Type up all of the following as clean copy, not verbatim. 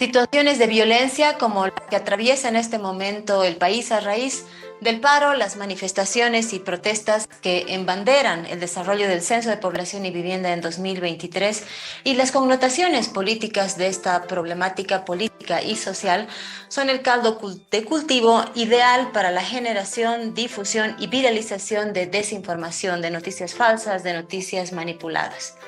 Situaciones de violencia como la que atraviesa en este momento el país a raíz del paro, las manifestaciones y protestas que embanderan el desarrollo del Censo de Población y Vivienda en 2023 y las connotaciones políticas de esta problemática política y social son el caldo de cultivo ideal para la generación, difusión y viralización de desinformación, de noticias falsas, de noticias manipuladas.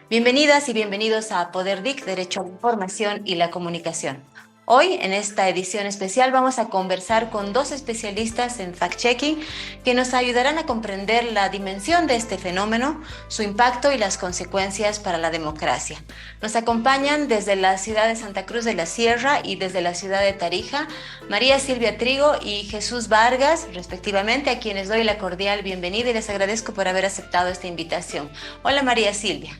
Bienvenidas y bienvenidos a Poder DIC, Derecho a la Información y la Comunicación. Hoy, en esta edición especial, vamos a conversar con dos especialistas en fact-checking que nos ayudarán a comprender la dimensión de este fenómeno, su impacto y las consecuencias para la democracia. Nos acompañan desde la ciudad de Santa Cruz de la Sierra y desde la ciudad de Tarija, María Silvia Trigo y Jesús Vargas, respectivamente, a quienes doy la cordial bienvenida y les agradezco por haber aceptado esta invitación. Hola, María Silvia.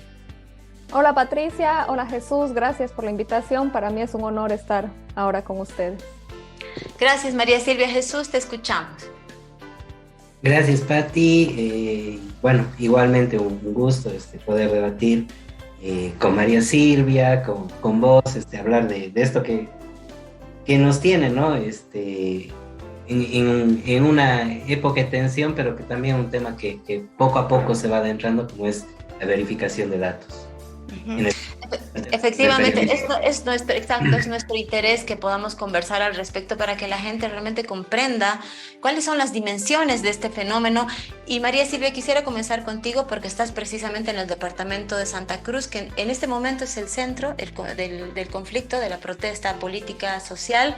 Hola Patricia, hola Jesús, gracias por la invitación. Para mí es un honor estar ahora con ustedes. Gracias María Silvia. Jesús, te escuchamos. Gracias Pati. Igualmente un gusto poder debatir con María Silvia, con vos, hablar de esto que nos tiene, ¿no? En una época de tensión, pero que también es un tema que poco a poco se va adentrando, como es la verificación de datos. Efectivamente, es nuestro interés que podamos conversar al respecto para que la gente realmente comprenda cuáles son las dimensiones de este fenómeno. Y María Silvia, quisiera comenzar contigo porque estás precisamente en el departamento de Santa Cruz, que en este momento es el centro del conflicto, de la protesta política social,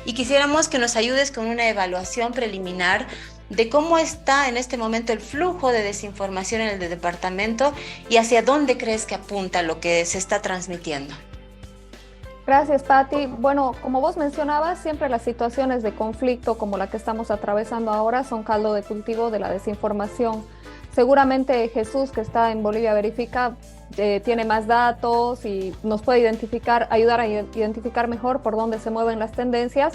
y quisiéramos que nos ayudes con una evaluación preliminar de cómo está en este momento el flujo de desinformación en el departamento y hacia dónde crees que apunta lo que se está transmitiendo. Gracias, Pati. Bueno, como vos mencionabas, siempre las situaciones de conflicto como la que estamos atravesando ahora son caldo de cultivo de la desinformación. Seguramente Jesús, que está en Bolivia Verifica, tiene más datos y nos puede ayudar a identificar mejor por dónde se mueven las tendencias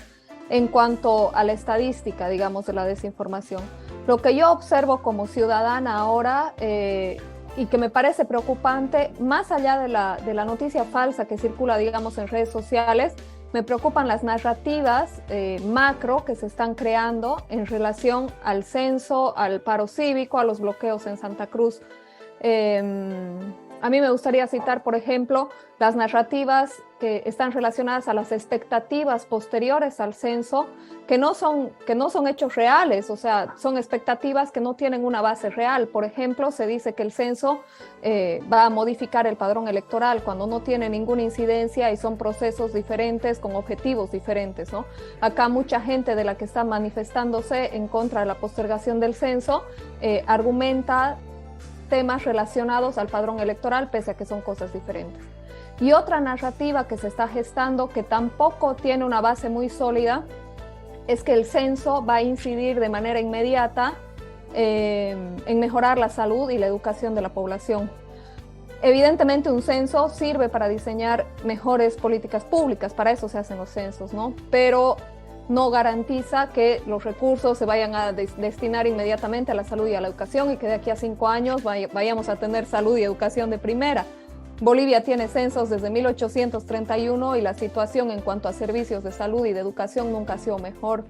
en cuanto a la estadística, digamos, de la desinformación. Lo que yo observo como ciudadana ahora y que me parece preocupante, más allá de la noticia falsa que circula, digamos, en redes sociales, me preocupan las narrativas macro que se están creando en relación al censo, al paro cívico, a los bloqueos en Santa Cruz. A mí me gustaría citar, por ejemplo, las narrativas que están relacionadas a las expectativas posteriores al censo, que no son hechos reales, o sea, son expectativas que no tienen una base real. Por ejemplo, se dice que el censo va a modificar el padrón electoral cuando no tiene ninguna incidencia y son procesos diferentes con objetivos diferentes, ¿no? Acá mucha gente de la que está manifestándose en contra de la postergación del censo argumenta temas relacionados al padrón electoral, pese a que son cosas diferentes. Y otra narrativa que se está gestando, que tampoco tiene una base muy sólida, es que el censo va a incidir de manera inmediata en mejorar la salud y la educación de la población. Evidentemente un censo sirve para diseñar mejores políticas públicas, para eso se hacen los censos, ¿no? Pero no garantiza que los recursos se vayan a destinar inmediatamente a la salud y a la educación y que de aquí a 5 años vayamos a tener salud y educación de primera. Bolivia tiene censos desde 1831 y la situación en cuanto a servicios de salud y de educación nunca ha sido mejor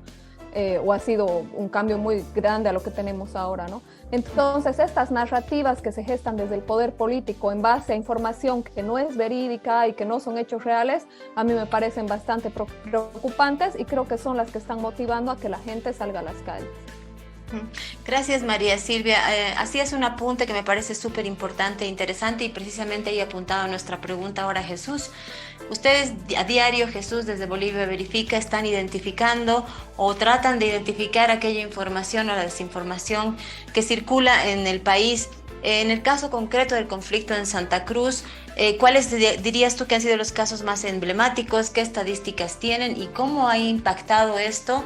o ha sido un cambio muy grande a lo que tenemos ahora, ¿no? Entonces, estas narrativas que se gestan desde el poder político en base a información que no es verídica y que no son hechos reales, a mí me parecen bastante preocupantes y creo que son las que están motivando a que la gente salga a las calles. Gracias María Silvia. Hacías un apunte que me parece súper importante e interesante y precisamente ahí apuntaba nuestra pregunta ahora Jesús. Ustedes a diario, Jesús, desde Bolivia Verifica, están identificando o tratan de identificar aquella información o la desinformación que circula en el país. En el caso concreto del conflicto en Santa Cruz, ¿cuáles dirías tú que han sido los casos más emblemáticos? ¿Qué estadísticas tienen y cómo ha impactado esto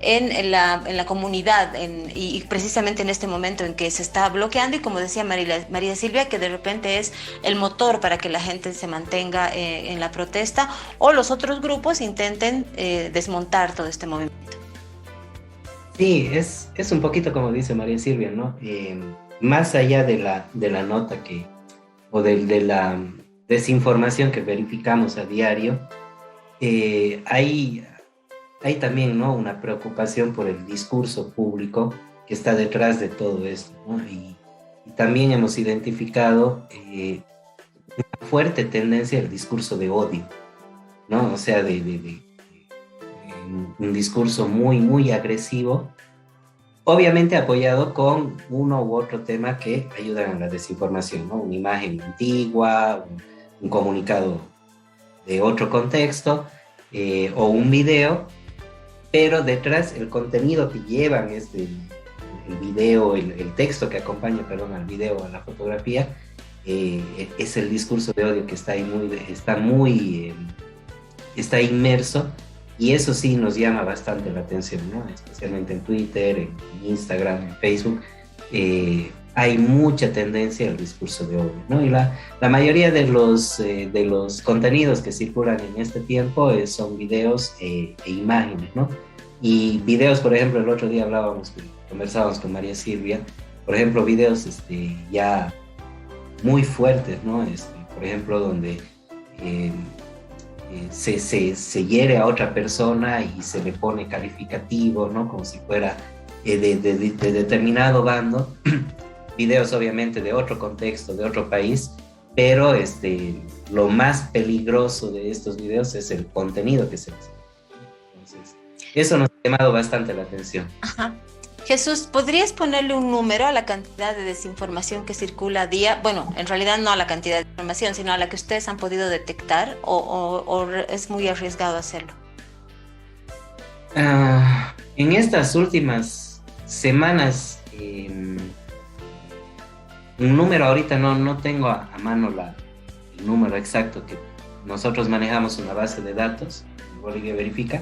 en la comunidad y precisamente en este momento en que se está bloqueando y como decía María Silvia, que de repente es el motor para que la gente se mantenga en la protesta o los otros grupos intenten desmontar todo este movimiento? Sí, es un poquito como dice María Silvia, ¿no? Más allá de la nota de la desinformación que verificamos a diario, hay también, ¿no?, una preocupación por el discurso público que está detrás de todo esto, ¿no? Y también hemos identificado una fuerte tendencia al discurso de odio, ¿no? O sea, un discurso muy, muy agresivo, obviamente apoyado con uno u otro tema que ayudan a la desinformación, ¿no? Una imagen antigua, un comunicado de otro contexto, o un video, pero detrás el contenido que llevan el video, el texto que acompaña, perdón, al video, a la fotografía, es el discurso de odio que está ahí está inmerso, y eso sí nos llama bastante la atención, ¿no? Especialmente en Twitter, en Instagram, en Facebook. Hay mucha tendencia al discurso de odio, ¿no? Y la mayoría de los contenidos que circulan en este tiempo son videos e imágenes, ¿no? Y videos, por ejemplo, el otro día conversábamos con María Silvia, por ejemplo, videos ya muy fuertes, ¿no? Por ejemplo, donde se hiere a otra persona y se le pone calificativo, ¿no? Como si fuera de determinado bando. Videos obviamente de otro contexto, de otro país, pero lo más peligroso de estos videos es el contenido que se les. Entonces, eso nos ha llamado bastante la atención. Ajá. Jesús, ¿podrías ponerle un número a la cantidad de desinformación que circula a día? Bueno, en realidad no a la cantidad de información, sino a la que ustedes han podido detectar, o es muy arriesgado hacerlo. En estas últimas semanas, un número ahorita no tengo a mano el número exacto, que nosotros manejamos una base de datos, Bolivia Verifica,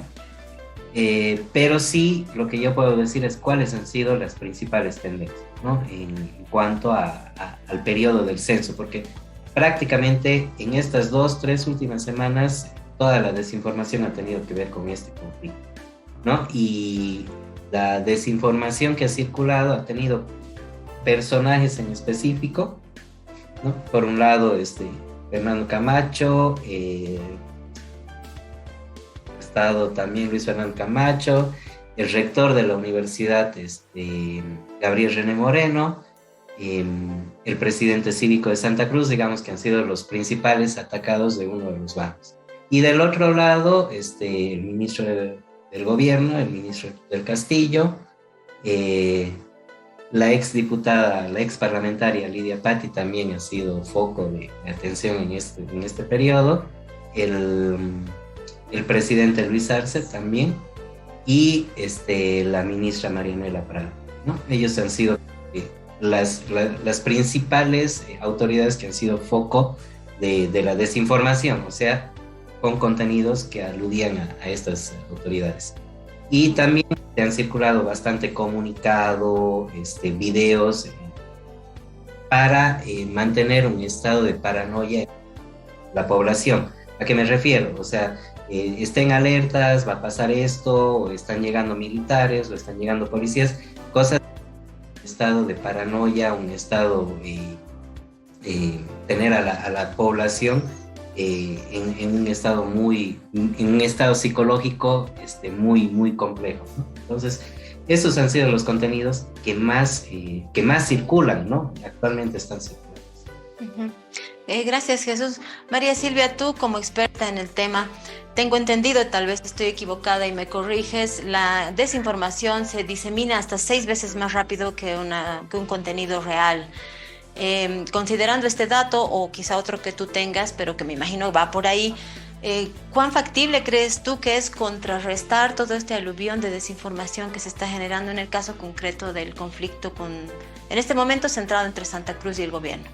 pero sí lo que yo puedo decir es cuáles han sido las principales tendencias, ¿no? En cuanto al periodo del censo, porque prácticamente en estas 2-3 últimas semanas toda la desinformación ha tenido que ver con este conflicto, ¿no? Y la desinformación que ha circulado ha tenido personajes en específico, ¿no? Por un lado, Fernando Camacho, ha estado también Luis Fernando Camacho, el rector de la universidad, Gabriel René Moreno, el presidente cívico de Santa Cruz, digamos que han sido los principales atacados de uno de los bandos. Y del otro lado, el ministro del gobierno, el ministro del Castillo, la ex diputada, la ex parlamentaria Lidia Patti también ha sido foco de atención en este periodo, el presidente Luis Arce también, y la ministra Marianela Prado, ¿no? Ellos han sido las principales autoridades que han sido foco de la desinformación, o sea, con contenidos que aludían a estas autoridades. Y también se han circulado bastante comunicado, videos, para mantener un estado de paranoia en la población. ¿A qué me refiero? O sea, estén alertas, va a pasar esto, o están llegando militares, o están llegando policías, cosas, un estado de paranoia, un estado, tener a la población en un estado psicológico muy, muy complejo, ¿no? Entonces, esos han sido los contenidos que más circulan, ¿no? Actualmente están circulando. Uh-huh. Gracias, Jesús. María Silvia, tú como experta en el tema, tengo entendido, tal vez estoy equivocada y me corriges, la desinformación se disemina hasta 6 veces más rápido que un contenido real. Considerando este dato, o quizá otro que tú tengas, pero que me imagino va por ahí, ¿cuán factible crees tú que es contrarrestar todo este aluvión de desinformación que se está generando en el caso concreto del conflicto en este momento centrado entre Santa Cruz y el gobierno?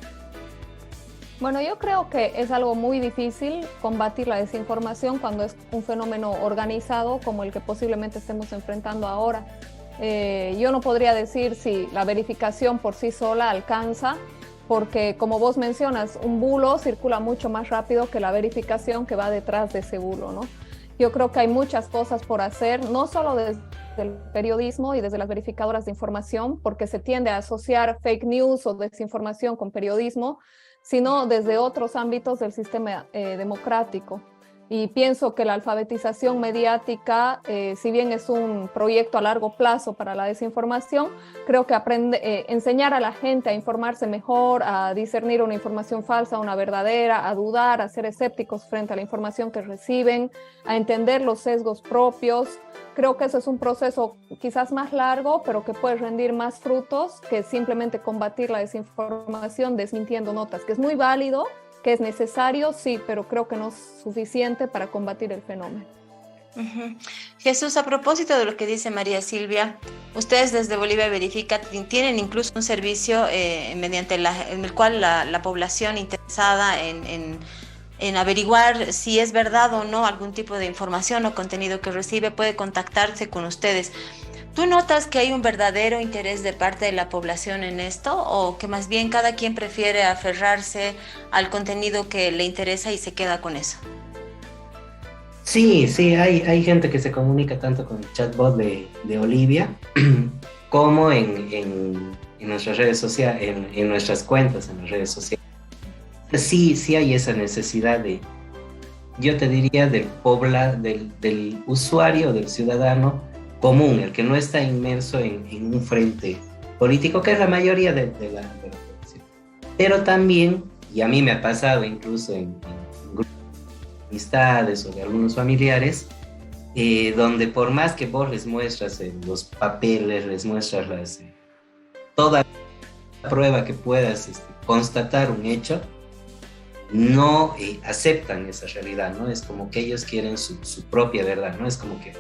Bueno, yo creo que es algo muy difícil combatir la desinformación cuando es un fenómeno organizado como el que posiblemente estemos enfrentando ahora. Yo no podría decir si la verificación por sí sola alcanza, porque como vos mencionas, un bulo circula mucho más rápido que la verificación que va detrás de ese bulo, ¿no? Yo creo que hay muchas cosas por hacer, no solo desde el periodismo y desde las verificadoras de información, porque se tiende a asociar fake news o desinformación con periodismo, sino desde otros ámbitos del sistema democrático. Y pienso que la alfabetización mediática, si bien es un proyecto a largo plazo para la desinformación, creo que enseñar a la gente a informarse mejor, a discernir una información falsa, una verdadera, a dudar, a ser escépticos frente a la información que reciben, a entender los sesgos propios. Creo que ese es un proceso quizás más largo, pero que puede rendir más frutos que simplemente combatir la desinformación desmintiendo notas, que es muy válido, que es necesario, sí, pero creo que no es suficiente para combatir el fenómeno. Jesús, a propósito de lo que dice María Silvia, ustedes desde Bolivia Verifica tienen incluso un servicio en el cual la población interesada en averiguar si es verdad o no algún tipo de información o contenido que recibe puede contactarse con ustedes. ¿Tú notas que hay un verdadero interés de parte de la población en esto o que más bien cada quien prefiere aferrarse al contenido que le interesa y se queda con eso? Sí, hay gente que se comunica tanto con el chatbot de Olivia como en nuestras redes sociales, en nuestras cuentas en las redes sociales. Sí hay esa necesidad yo te diría, del usuario, del ciudadano común, el que no está inmerso en un frente político, que es la mayoría de la población. Pero también, y a mí me ha pasado incluso en grupos de amistades o de algunos familiares, donde por más que vos les muestras los papeles, les muestras toda la prueba que puedas constatar un hecho, no aceptan esa realidad, ¿no? Es como que ellos quieren su propia verdad, ¿no? Es como que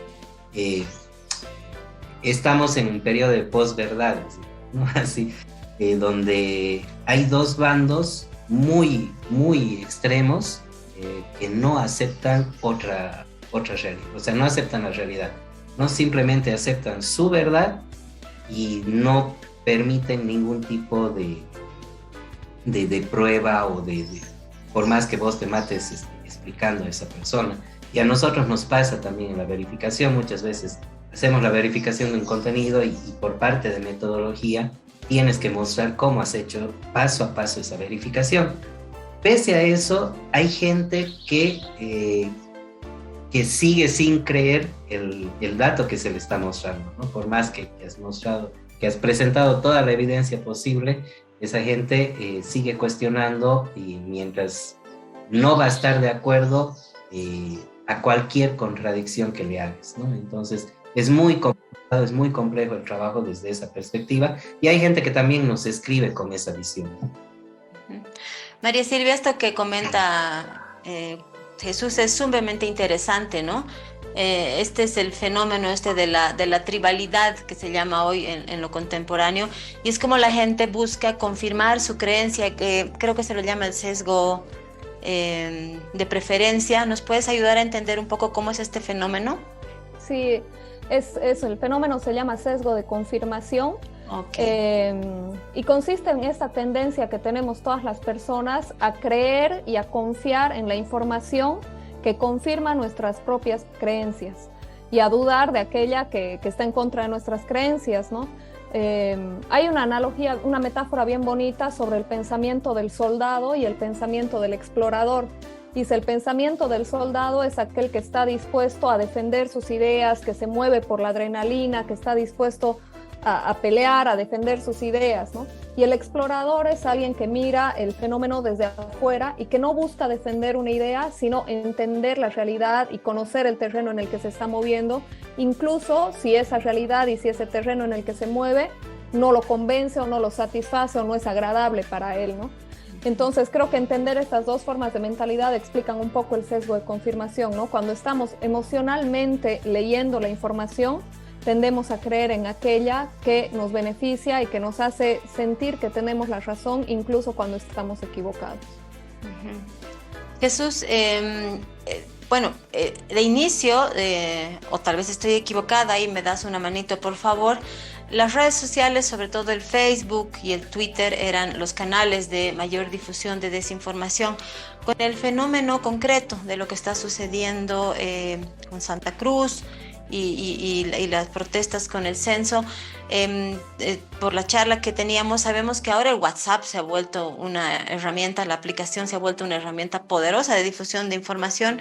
estamos en un periodo de posverdades, ¿no? Así, donde hay dos bandos muy, muy extremos que no aceptan otra realidad, o sea, no aceptan la realidad, no simplemente aceptan su verdad y no permiten ningún tipo de prueba o por más que vos te mates explicando a esa persona. Y a nosotros nos pasa también en la verificación, muchas veces hacemos la verificación de un contenido y por parte de metodología tienes que mostrar cómo has hecho paso a paso esa verificación. Pese a eso, hay gente que sigue sin creer el dato que se le está mostrando, ¿no? Por más que has presentado toda la evidencia posible, esa gente sigue cuestionando y mientras no va a estar de acuerdo a cualquier contradicción que le hagas, ¿no? Entonces, es muy complicado, es muy complejo el trabajo desde esa perspectiva y hay gente que también nos escribe con esa visión. María Silvia, esto que comenta Jesús es sumamente interesante, ¿no? Este es el fenómeno de la tribalidad que se llama hoy en lo contemporáneo y es como la gente busca confirmar su creencia, que creo que se lo llama el sesgo de preferencia. ¿Nos puedes ayudar a entender un poco cómo es este fenómeno? Sí, el fenómeno se llama sesgo de confirmación. Okay. Y consiste en esta tendencia que tenemos todas las personas a creer y a confiar en la información que confirma nuestras propias creencias y a dudar de aquella que está en contra de nuestras creencias, ¿no? Hay una analogía, una metáfora bien bonita sobre el pensamiento del soldado y el pensamiento del explorador. Dice, el pensamiento del soldado es aquel que está dispuesto a defender sus ideas, que se mueve por la adrenalina, que está dispuesto a pelear, a defender sus ideas, ¿no? Y el explorador es alguien que mira el fenómeno desde afuera y que no busca defender una idea, sino entender la realidad y conocer el terreno en el que se está moviendo, incluso si esa realidad y si ese terreno en el que se mueve no lo convence o no lo satisface o no es agradable para él, ¿no? Entonces creo que entender estas dos formas de mentalidad explican un poco el sesgo de confirmación, ¿no? Cuando estamos emocionalmente leyendo la información, tendemos a creer en aquella que nos beneficia y que nos hace sentir que tenemos la razón, incluso cuando estamos equivocados. Jesús, de inicio, o tal vez estoy equivocada y me das una manito, por favor, las redes sociales, sobre todo el Facebook y el Twitter, eran los canales de mayor difusión de desinformación. Con el fenómeno concreto de lo que está sucediendo con Santa Cruz, y las protestas con el censo, por la charla que teníamos, sabemos que ahora el WhatsApp se ha vuelto una herramienta, la aplicación se ha vuelto una herramienta poderosa de difusión de información.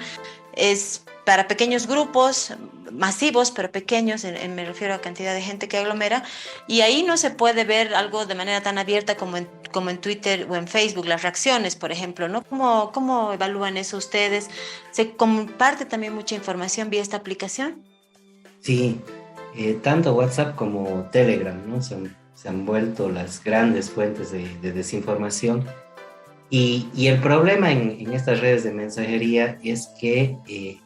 es para pequeños grupos, masivos, pero pequeños, me refiero a cantidad de gente que aglomera, y ahí no se puede ver algo de manera tan abierta como en Twitter o en Facebook, las reacciones, por ejemplo, ¿no? ¿Cómo evalúan eso ustedes? ¿Se comparte también mucha información vía esta aplicación? Sí, tanto WhatsApp como Telegram, ¿no? Se han vuelto las grandes fuentes de desinformación. Y el problema en estas redes de mensajería es que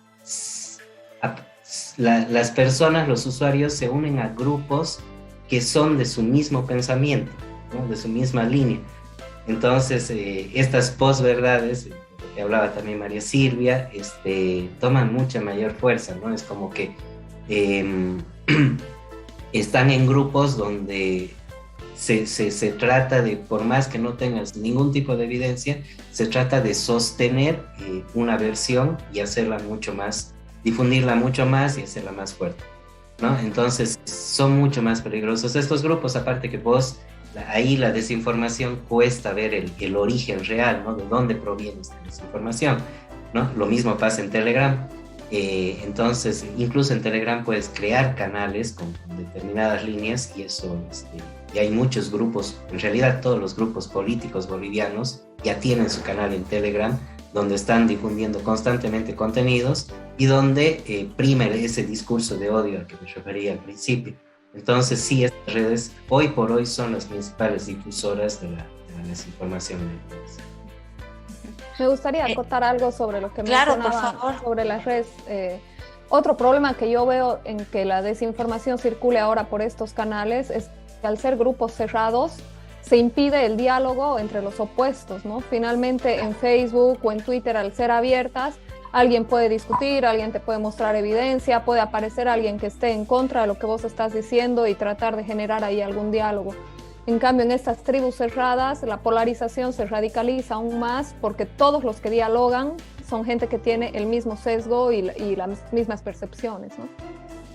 las personas, los usuarios, se unen a grupos que son de su mismo pensamiento, ¿no? De su misma línea. Entonces, estas posverdades, que hablaba también María Silvia, toman mucha mayor fuerza, ¿no? Es como que están en grupos donde se trata de, por más que no tengas ningún tipo de evidencia, se trata de sostener una versión y hacerla mucho más, difundirla mucho más y hacerla más fuerte, ¿no? Entonces son mucho más peligrosos estos grupos, aparte que ahí la desinformación cuesta ver el origen real, ¿no? De dónde proviene esta desinformación, ¿no? Lo mismo pasa en Telegram. Entonces, incluso en Telegram puedes crear canales con determinadas líneas y eso, y hay muchos grupos, en realidad todos los grupos políticos bolivianos ya tienen su canal en Telegram, donde están difundiendo constantemente contenidos y donde prima ese discurso de odio al que me refería al principio. Entonces, sí, estas redes hoy por hoy son las principales difusoras de la desinformación en el país. Me gustaría acotar algo sobre lo que claro, mencionaba sobre las redes. Otro problema que yo veo en que la desinformación circule ahora por estos canales es que al ser grupos cerrados se impide el diálogo entre los opuestos, ¿no? Finalmente en Facebook o en Twitter, al ser abiertas, alguien puede discutir, alguien te puede mostrar evidencia, puede aparecer alguien que esté en contra de lo que vos estás diciendo y tratar de generar ahí algún diálogo. En cambio, en estas tribus cerradas, la polarización se radicaliza aún más porque todos los que dialogan son gente que tiene el mismo sesgo y las mismas percepciones, ¿no?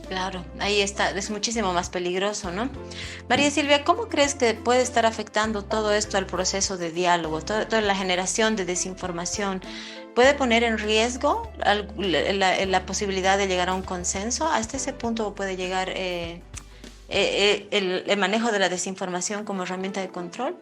Claro, ahí está, es muchísimo más peligroso, ¿no? María Silvia, ¿cómo crees que puede estar afectando todo esto al proceso de diálogo, toda la generación de desinformación? ¿Puede poner en riesgo la posibilidad de llegar a un consenso? ¿Hasta ese punto puede llegar el manejo de la desinformación como herramienta de control?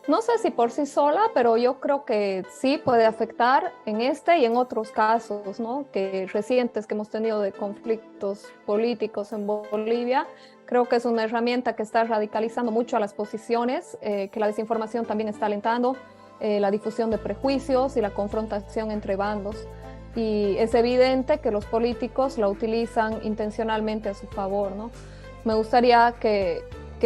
No sé si por sí sola, pero yo creo que sí puede afectar en este y en otros casos, ¿no? Que recientes que hemos tenido de conflictos políticos en Bolivia. Creo que es una herramienta que está radicalizando mucho a las posiciones, que la desinformación también está alentando, la difusión de prejuicios y la confrontación entre bandos. Y es evidente que los políticos la utilizan intencionalmente a su favor, ¿no? Me gustaría que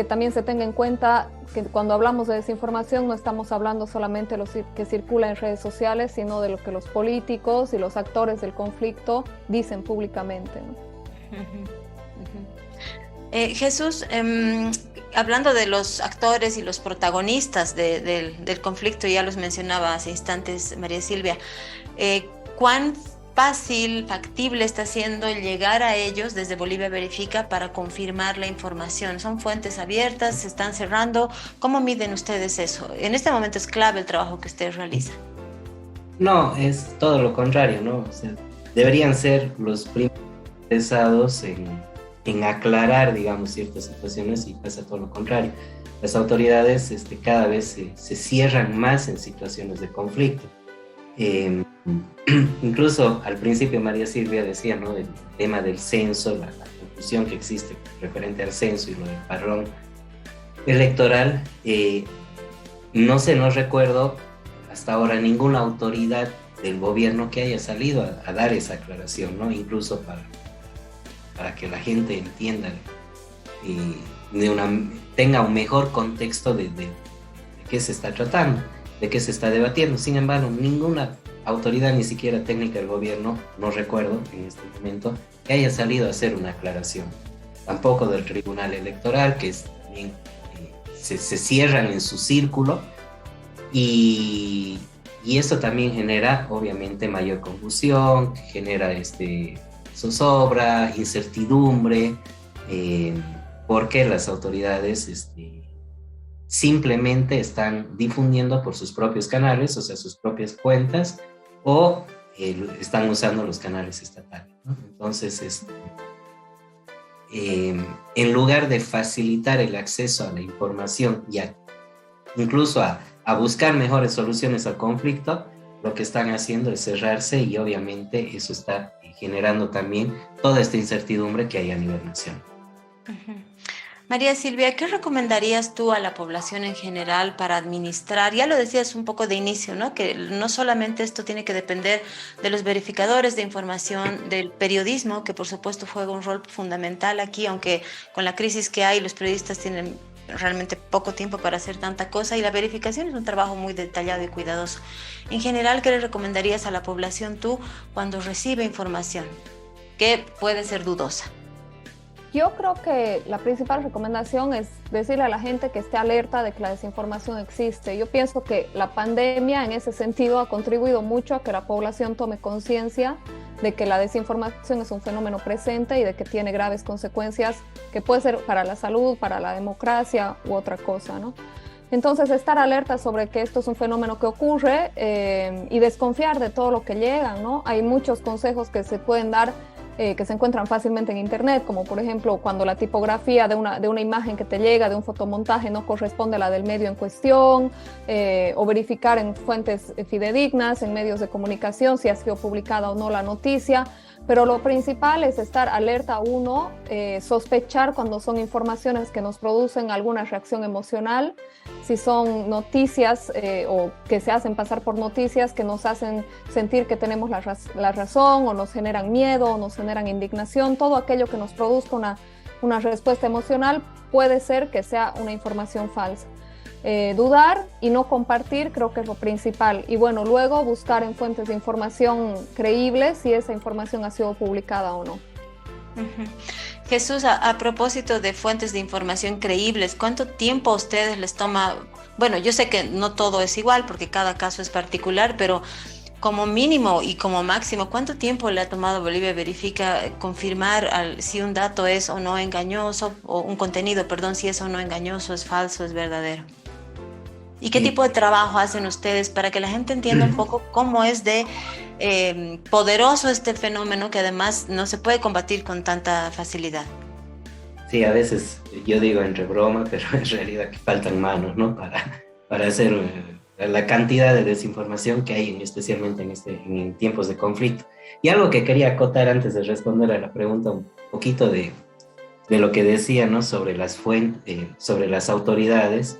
también se tenga en cuenta que cuando hablamos de desinformación no estamos hablando solamente de lo que circula en redes sociales, sino de lo que los políticos y los actores del conflicto dicen públicamente, ¿no? Jesús, hablando de los actores y los protagonistas del conflicto, ya los mencionaba hace instantes María Silvia, ¿cuán fácil, factible está siendo llegar a ellos desde Bolivia Verifica para confirmar la información? ¿Son fuentes abiertas? ¿Se están cerrando? ¿Cómo miden ustedes eso? En este momento es clave el trabajo que ustedes realizan. No, es todo lo contrario, ¿no? O sea, deberían ser los primeros interesados en aclarar, digamos, ciertas situaciones y pasa todo lo contrario. Las autoridades cada vez se cierran más en situaciones de conflicto. Incluso al principio María Silvia decía, ¿no? El tema del censo, la confusión que existe referente al censo y lo del padrón electoral. No recuerdo hasta ahora ninguna autoridad del gobierno que haya salido a dar esa aclaración, ¿no? Incluso para que la gente entienda tenga un mejor contexto de qué se está tratando, de qué se está debatiendo. Sin embargo, ninguna autoridad, ni siquiera técnica del gobierno, no recuerdo en este momento, que haya salido a hacer una aclaración. Tampoco del Tribunal Electoral, que también se cierran en su círculo y eso también genera obviamente mayor confusión, genera zozobra, incertidumbre, porque las autoridades simplemente están difundiendo por sus propios canales, o sea, sus propias cuentas, o están usando los canales estatales, ¿no? Entonces, en lugar de facilitar el acceso a la información y incluso a buscar mejores soluciones al conflicto, lo que están haciendo es cerrarse, y obviamente eso está generando también toda esta incertidumbre que hay a nivel nacional. Uh-huh. María Silvia, ¿qué recomendarías tú a la población en general para administrar? Ya lo decías un poco de inicio, ¿no? Que no solamente esto tiene que depender de los verificadores de información, del periodismo, que por supuesto juega un rol fundamental aquí, aunque con la crisis que hay, los periodistas tienen realmente poco tiempo para hacer tanta cosa, y la verificación es un trabajo muy detallado y cuidadoso. En general, ¿qué le recomendarías a la población tú cuando recibe información que puede ser dudosa? Yo creo que la principal recomendación es decirle a la gente que esté alerta de que la desinformación existe. Yo pienso que la pandemia en ese sentido ha contribuido mucho a que la población tome conciencia de que la desinformación es un fenómeno presente y de que tiene graves consecuencias que puede ser para la salud, para la democracia u otra cosa, ¿no? Entonces, estar alerta sobre que esto es un fenómeno que ocurre y desconfiar de todo lo que llega, ¿no? Hay muchos consejos que se pueden dar que se encuentran fácilmente en internet, como por ejemplo cuando la tipografía de una imagen que te llega, de un fotomontaje, no corresponde a la del medio en cuestión, o verificar en fuentes fidedignas, en medios de comunicación, si ha sido publicada o no la noticia. Pero lo principal es estar alerta uno, sospechar cuando son informaciones que nos producen alguna reacción emocional, si son noticias o que se hacen pasar por noticias que nos hacen sentir que tenemos la razón, o nos generan miedo, o nos generan indignación. Todo aquello que nos produzca una respuesta emocional puede ser que sea una información falsa. Dudar y no compartir creo que es lo principal, y bueno, luego buscar en fuentes de información creíbles si esa información ha sido publicada o no. Uh-huh. Jesús, a propósito de fuentes de información creíbles, ¿cuánto tiempo a ustedes les toma? Bueno, yo sé que no todo es igual porque cada caso es particular, pero como mínimo y como máximo, ¿cuánto tiempo le ha tomado Bolivia Verifica confirmar si un dato es o no engañoso, o un contenido, perdón, si es o no engañoso, es falso, es verdadero? ¿Y qué tipo de trabajo hacen ustedes para que la gente entienda un poco cómo es de poderoso este fenómeno, que además no se puede combatir con tanta facilidad? Sí, a veces yo digo entre broma, pero en realidad que faltan manos, ¿no? Para hacer la cantidad de desinformación que hay, especialmente en tiempos de conflicto. Y algo que quería acotar antes de responder a la pregunta, un poquito de lo que decía, ¿no? Sobre las fuentes, sobre las autoridades.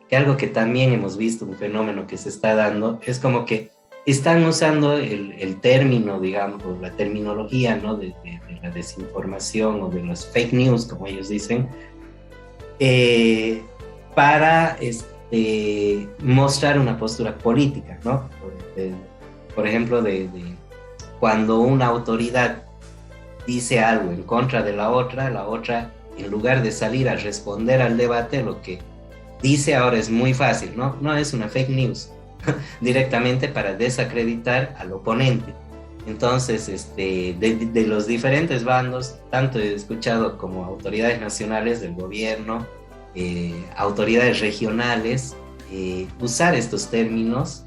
Que algo que también hemos visto, un fenómeno que se está dando, es como que están usando el término, digamos, o la terminología, ¿no? de la desinformación o de los fake news, como ellos dicen, para mostrar una postura política, ¿no? Por ejemplo, cuando una autoridad dice algo en contra de la otra, en lugar de salir a responder al debate, lo que dice ahora es muy fácil, ¿no? No es una fake news, directamente para desacreditar al oponente. Entonces, de los diferentes bandos, tanto he escuchado como autoridades nacionales del gobierno, autoridades regionales, usar estos términos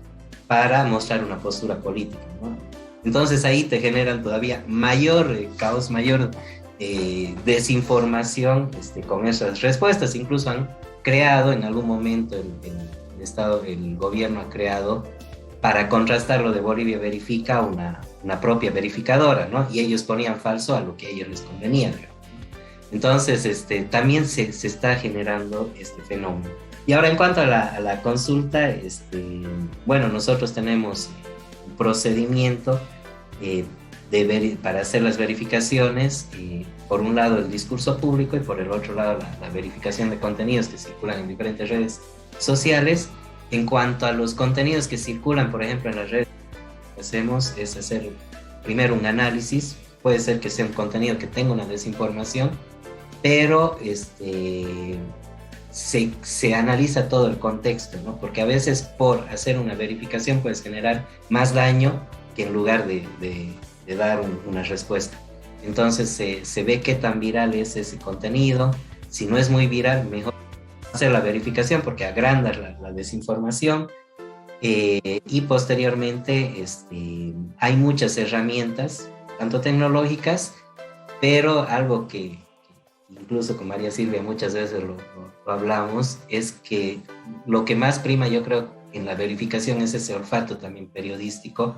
para mostrar una postura política, ¿no? Entonces ahí te generan todavía mayor caos, mayor desinformación con esas respuestas. Incluso han creado en algún momento el gobierno ha creado para contrastar lo de Bolivia Verifica una propia verificadora, ¿no? Y ellos ponían falso a lo que a ellos les convenía, ¿no? Entonces también se está generando este fenómeno. Y ahora en cuanto a la consulta, bueno, nosotros tenemos un procedimiento para hacer las verificaciones, por un lado el discurso público y por el otro lado la verificación de contenidos que circulan en diferentes redes sociales. En cuanto a los contenidos que circulan, por ejemplo, en las redes, lo que hacemos es hacer primero un análisis. Puede ser que sea un contenido que tenga una desinformación, pero se analiza todo el contexto, ¿no? Porque a veces por hacer una verificación puedes generar más daño que en lugar de dar una respuesta. Entonces se ve qué tan viral es ese contenido. Si no es muy viral, mejor hacer la verificación porque agranda la desinformación. Y posteriormente hay muchas herramientas, tanto tecnológicas, pero algo que incluso con María Silvia muchas veces lo hablamos, es que lo que más prima yo creo en la verificación es ese olfato también periodístico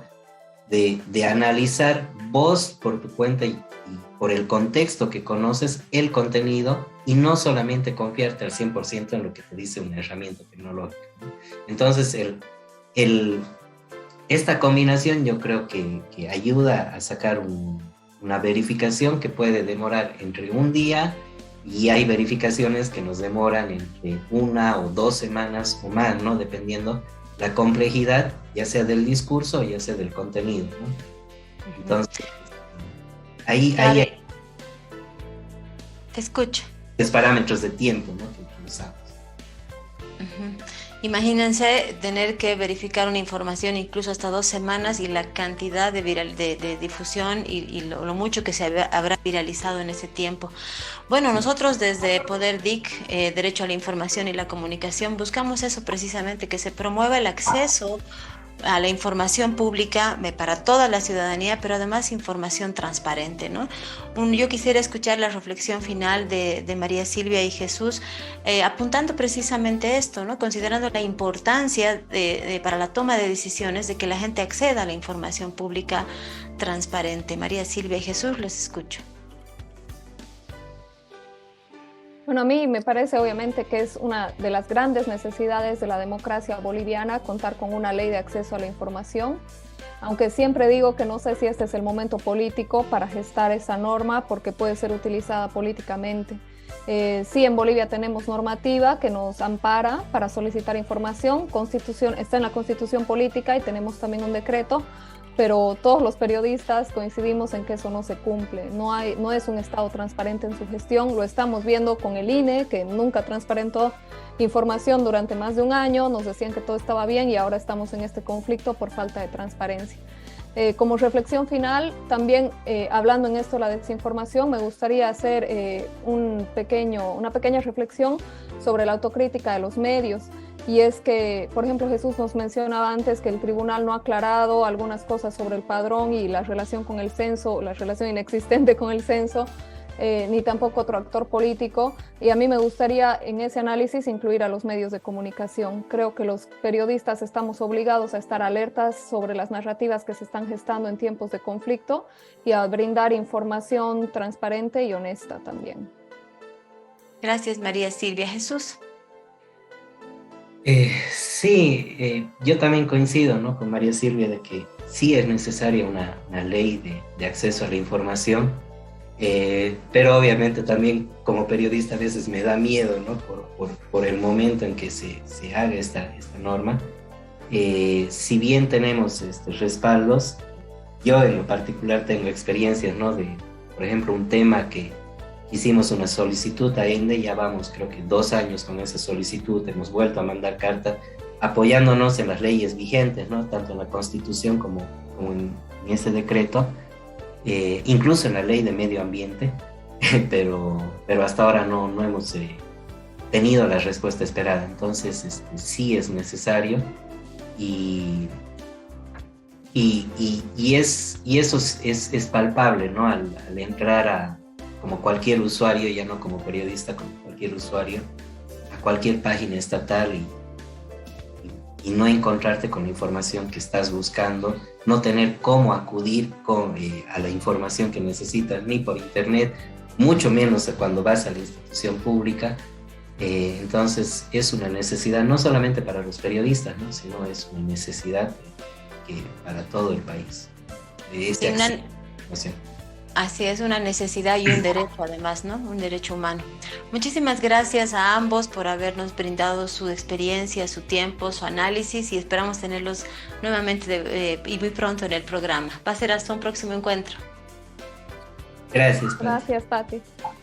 de analizar vos por tu cuenta y por el contexto que conoces el contenido y no solamente confiarte al 100% en lo que te dice una herramienta tecnológica, ¿no? Entonces, esta combinación yo creo que ayuda a sacar una verificación que puede demorar entre un día y hay verificaciones que nos demoran entre 1 o 2 semanas o más, ¿no? Dependiendo la complejidad, ya sea del discurso o ya sea del contenido, ¿no? Entonces, ahí hay te escucho. parámetros de tiempo, ¿no? Que usamos. Uh-huh. Imagínense tener que verificar una información incluso hasta 2 semanas y la cantidad de difusión y lo mucho que habrá viralizado en ese tiempo. Bueno, nosotros desde Poder DIC, Derecho a la Información y la Comunicación, buscamos eso precisamente, que se promueva el acceso a la información pública para toda la ciudadanía, pero además información transparente, ¿no? Yo quisiera escuchar la reflexión final de María Silvia y Jesús, apuntando precisamente esto, ¿no? Considerando la importancia para la toma de decisiones de que la gente acceda a la información pública transparente. María Silvia y Jesús, los escucho. Bueno, a mí me parece obviamente que es una de las grandes necesidades de la democracia boliviana contar con una ley de acceso a la información, aunque siempre digo que no sé si este es el momento político para gestar esa norma porque puede ser utilizada políticamente. Sí, en Bolivia tenemos normativa que nos ampara para solicitar información, está en la Constitución política y tenemos también un decreto, pero todos los periodistas coincidimos en que eso no se cumple. No es un Estado transparente en su gestión. Lo estamos viendo con el INE, que nunca transparentó información durante más de un año. Nos decían que todo estaba bien y ahora estamos en este conflicto por falta de transparencia. Como reflexión final, también hablando en esto de la desinformación, me gustaría hacer una pequeña reflexión sobre la autocrítica de los medios. Y es que, por ejemplo, Jesús nos mencionaba antes que el tribunal no ha aclarado algunas cosas sobre el padrón y la relación con el censo, la relación inexistente con el censo, ni tampoco otro actor político. Y a mí me gustaría en ese análisis incluir a los medios de comunicación. Creo que los periodistas estamos obligados a estar alertas sobre las narrativas que se están gestando en tiempos de conflicto y a brindar información transparente y honesta también. Gracias, María Silvia. Jesús. Sí, yo también coincido, ¿no? Con María Silvia de que sí es necesaria una ley de acceso a la información, pero obviamente también como periodista a veces me da miedo, ¿no? Por el momento en que se haga esta norma. Si bien tenemos respaldos, yo en lo particular tengo experiencias, ¿no? Por ejemplo, un tema que hicimos una solicitud a ENDE, ya vamos creo que 2 años con esa solicitud, hemos vuelto a mandar carta apoyándonos en las leyes vigentes, ¿no? Tanto en la Constitución como en ese decreto, incluso en la ley de medio ambiente, pero hasta ahora no hemos tenido la respuesta esperada. Entonces sí es necesario y eso es palpable, ¿no? Al entrar como cualquier usuario, ya no como periodista, como cualquier usuario, a cualquier página estatal y no encontrarte con la información que estás buscando, no tener cómo acudir a la información que necesitas, ni por internet, mucho menos cuando vas a la institución pública. Entonces es una necesidad no solamente para los periodistas, ¿no? Sino es una necesidad para todo el país. Así es, una necesidad y un derecho además, ¿no? Un derecho humano. Muchísimas gracias a ambos por habernos brindado su experiencia, su tiempo, su análisis y esperamos tenerlos nuevamente y muy pronto en el programa. Va a ser hasta un próximo encuentro. Gracias, Pati. Gracias, Pati.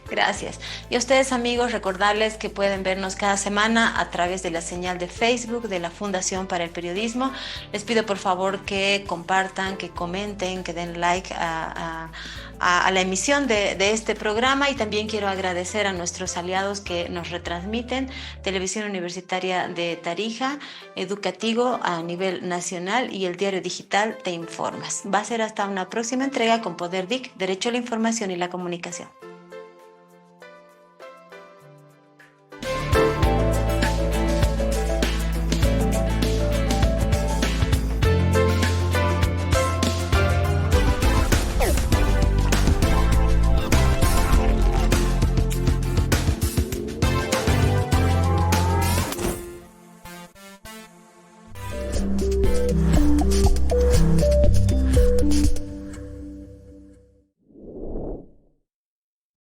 Gracias. Y a ustedes, amigos, recordarles que pueden vernos cada semana a través de la señal de Facebook de la Fundación para el Periodismo. Les pido por favor que compartan, que comenten, que den like a la emisión de este programa, y también quiero agradecer a nuestros aliados que nos retransmiten: Televisión Universitaria de Tarija, Educativo a nivel nacional y el diario digital Te Informas. Va a ser hasta una próxima entrega con Poder DIC, Derecho a la Información y la Comunicación.